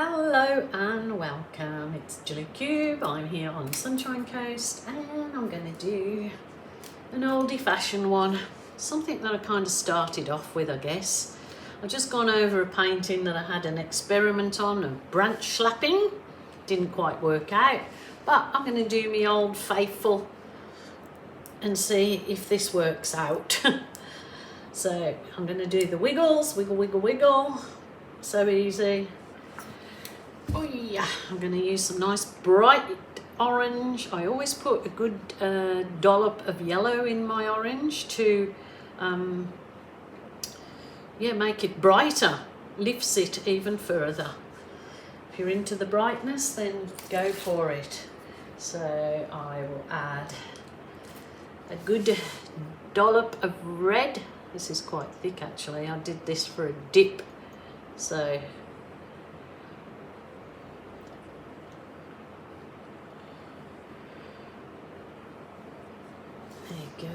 Hello and welcome, it's Julie Cube. I'm here on Sunshine Coast and I'm going to do an oldie fashioned one, something that I kind of started off with, I guess. I've just gone over a painting that I had an experiment on of branch slapping. Didn't quite work out, but I'm going to do my old faithful and see if this works out. So I'm going to do the wiggles, wiggle, wiggle, wiggle. So easy. Oh yeah, I'm going to use some nice bright orange. I always put a good dollop of yellow in my orange to make it brighter, lifts it even further. If you're into the brightness, then go for it. So I will add a good dollop of red. This is quite thick actually. I did this for a dip. So there you go.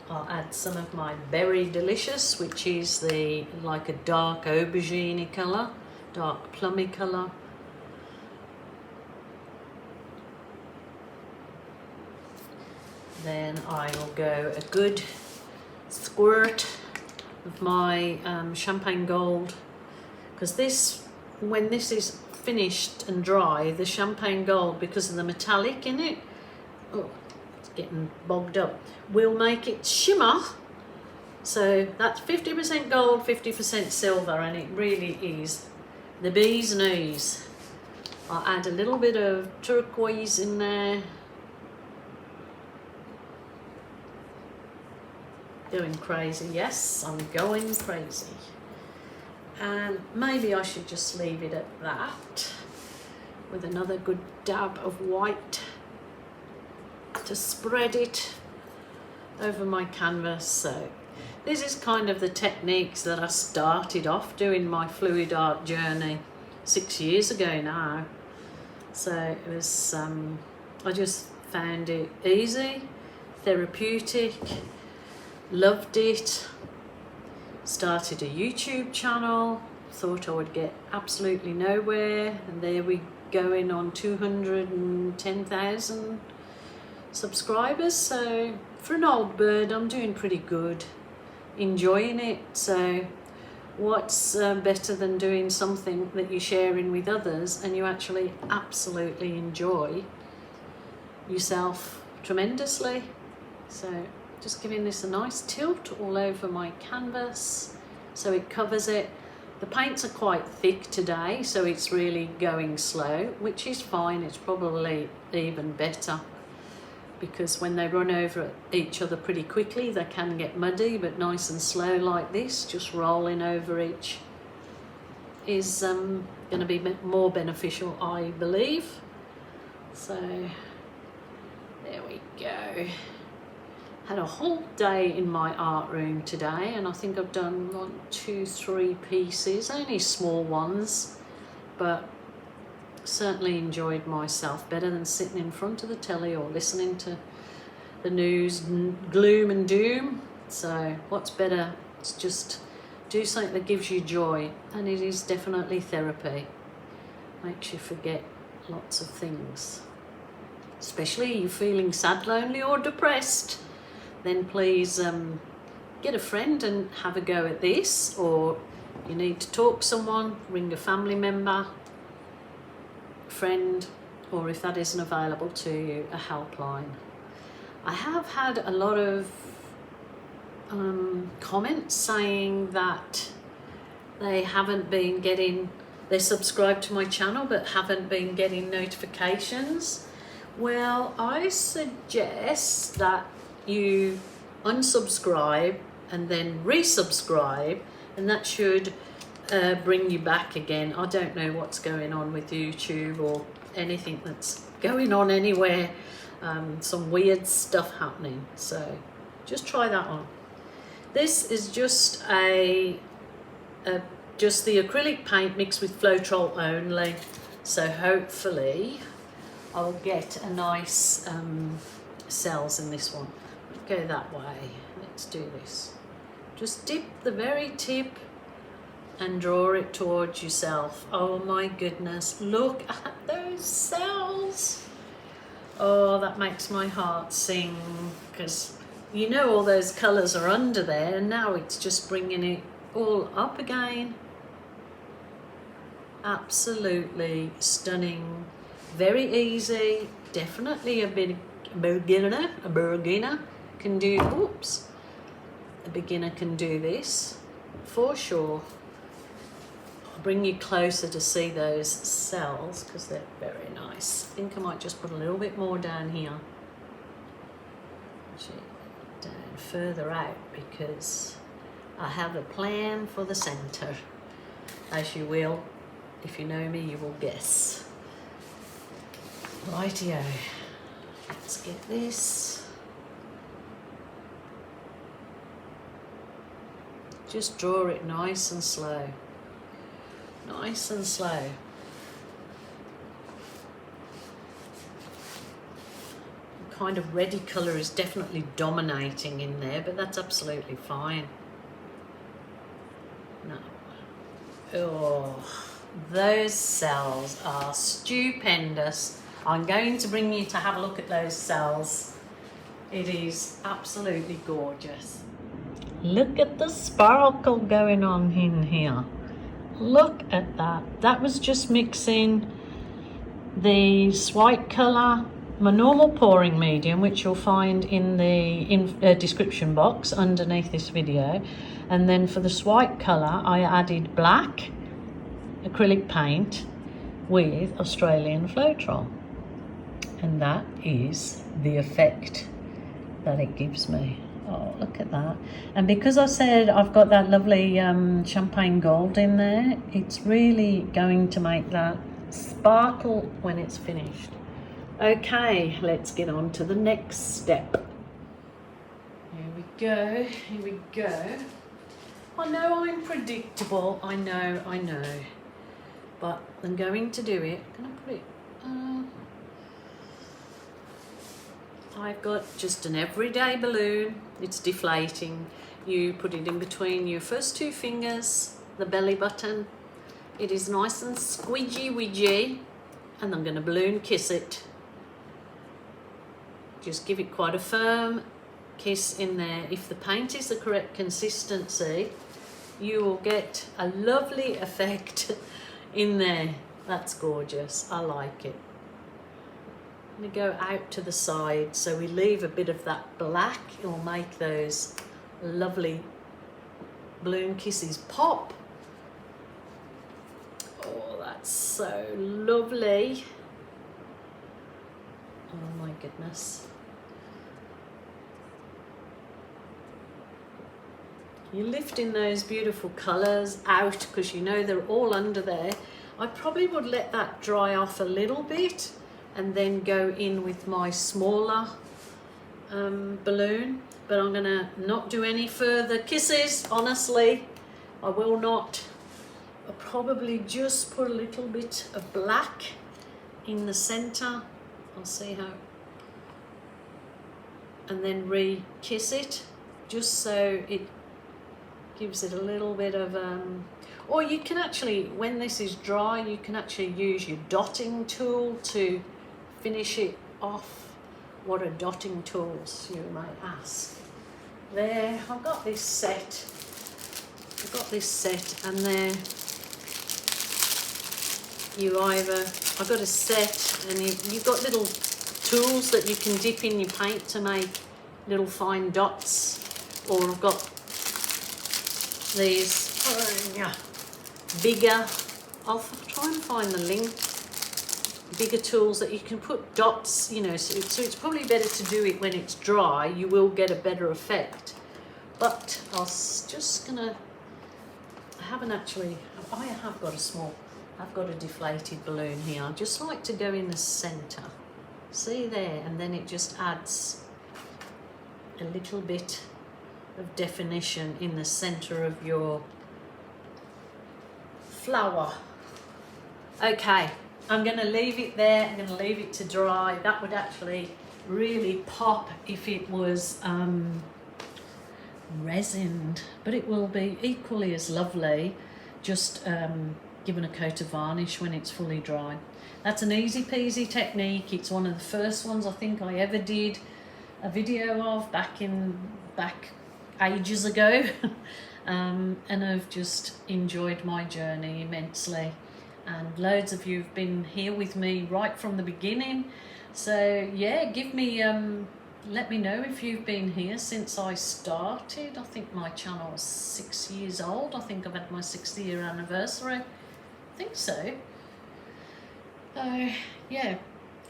I'll add some of my Berry Delicious, which is like a dark aubergine colour, dark plummy colour. Then I will go a good squirt of my champagne gold, because this, when this is finished and dry, the champagne gold, because of the metallic in it, oh, it's getting bogged up, will make it shimmer. So that's 50% gold, 50% silver, and it really is the bee's knees. I'll add a little bit of turquoise in there. Going crazy, yes, I'm going crazy. And maybe I should just leave it at that with another good dab of white to spread it over my canvas. So this is kind of the techniques that I started off doing my fluid art journey 6 years ago now. So it was, I just found it easy, therapeutic. Loved it. Started a YouTube channel. Thought I would get absolutely nowhere, and there we going on 210,000 subscribers. So for an old bird, I'm doing pretty good, enjoying it. So what's better than doing something that you're sharing with others and you actually absolutely enjoy yourself tremendously. So just giving this a nice tilt all over my canvas so it covers it. The paints are quite thick today, so it's really going slow, which is fine. It's probably even better, because when they run over each other pretty quickly, they can get muddy, but nice and slow like this, just rolling over each, is going to be more beneficial, I believe. So there we go. Had a whole day in my art room today, and I think I've done 1, 2, 3 pieces, only small ones, but certainly enjoyed myself better than sitting in front of the telly or listening to the news, gloom and doom. So what's better? It's just do something that gives you joy, and it is definitely therapy. Makes you forget lots of things, especially you feeling sad, lonely or depressed. Then please get a friend and have a go at this, or you need to talk to someone, ring a family member, friend, or if that isn't available to you, a helpline. I have had a lot of comments saying that they haven't been getting, they subscribed to my channel but haven't been getting notifications. Well, I suggest that you unsubscribe and then resubscribe, and that should bring you back again. I don't know what's going on with YouTube or anything that's going on anywhere. Some weird stuff happening, so just try that on. This is just just the acrylic paint mixed with Floetrol only, so hopefully I'll get a nice cells in this one. Go that way. Let's do this. Just dip the very tip and draw it towards yourself. Oh my goodness, look at those cells. Oh, that makes my heart sing, because you know all those colours are under there, and now it's just bringing it all up again. Absolutely stunning. Very easy. Definitely a beginner can do. Oops. A beginner can do this for sure. I'll bring you closer to see those cells because they're very nice. I think I might just put a little bit more down here. Actually, down further out because I have a plan for the centre. As you will, if you know me, you will guess. Rightio. Let's get this. Just draw it nice and slow. Nice and slow. The kind of reddy colour is definitely dominating in there, but that's absolutely fine. No. Oh, those cells are stupendous. I'm going to bring you to have a look at those cells. It is absolutely gorgeous. Look at the sparkle going on in here. Look at that. That was just mixing this white colour, my normal pouring medium, which you'll find in the description box underneath this video. And then for this white colour, I added black acrylic paint with Australian Floetrol. And that is the effect that it gives me. Oh, look at that. And because I said I've got that lovely champagne gold in there, it's really going to make that sparkle when it's finished. Okay, let's get on to the next step. Here we go, here we go. I know I'm predictable, I know. But I'm going to do it. Can I put it? I've got just an everyday balloon. It's deflating. You put it in between your first two fingers, the belly button. It is nice and squidgy-widgy, and I'm going to balloon kiss it. Just give it quite a firm kiss in there. If the paint is the correct consistency, you will get a lovely effect in there. That's gorgeous. I like it. I'm going to go out to the side so we leave a bit of that black. It will make those lovely balloon kisses pop. Oh, that's so lovely. Oh my goodness. You're lifting those beautiful colours out because you know they're all under there. I probably would let that dry off a little bit and then go in with my smaller balloon, but I'm gonna not do any further kisses, honestly. I will not. I'll probably just put a little bit of black in the center. I'll see how, and then re-kiss it, just so it gives it a little bit of or you can actually, when this is dry, you can actually use your dotting tool to finish it off. What are dotting tools, you might ask? There, I've got this set. And there you either, I've got a set, and you've got little tools that you can dip in your paint to make little fine dots, or I've got these bigger, I'll try and find the link, bigger tools that you can put dots, you know, so it's probably better to do it when it's dry. You will get a better effect. But I was just gonna, I have got a deflated balloon here. I just like to go in the center, see there, and then it just adds a little bit of definition in the center of your flower. Okay, I'm going to leave it there. I'm going to leave it to dry. That would actually really pop if it was resined, but it will be equally as lovely just given a coat of varnish when it's fully dry. That's an easy peasy technique. It's one of the first ones I think I ever did a video of back ages ago. And I've just enjoyed my journey immensely, and loads of you have been here with me right from the beginning. So yeah, give me let me know if you've been here since I started. I think my channel is 6 years old. I think I've had my 6th-year anniversary. I think so. Yeah,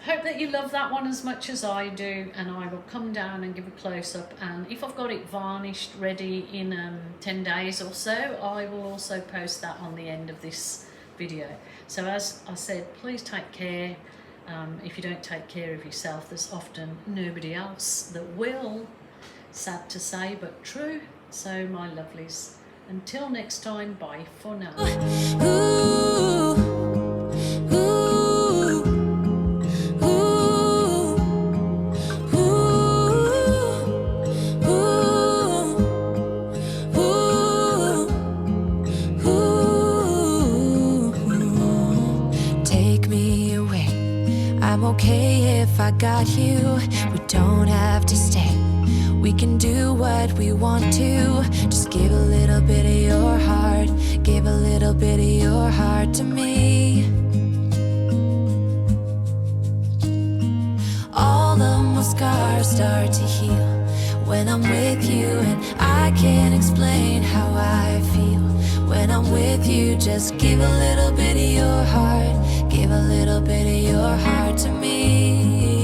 hope that you love that one as much as I do, and I will come down and give a close-up, and if I've got it varnished ready in 10 days or so, I will also post that on the end of this video. So as I said, please take care. If you don't take care of yourself, there's often nobody else that will. Sad to say, but true. So my lovelies, until next time, bye for now. I'm okay if I got you. We don't have to stay. We can do what we want to. Just give a little bit of your heart. Give a little bit of your heart to me. All of my scars start to heal when I'm with you, and I can't explain how I feel when I'm with you. Just give a little bit of your heart. Give a little bit of your heart to me.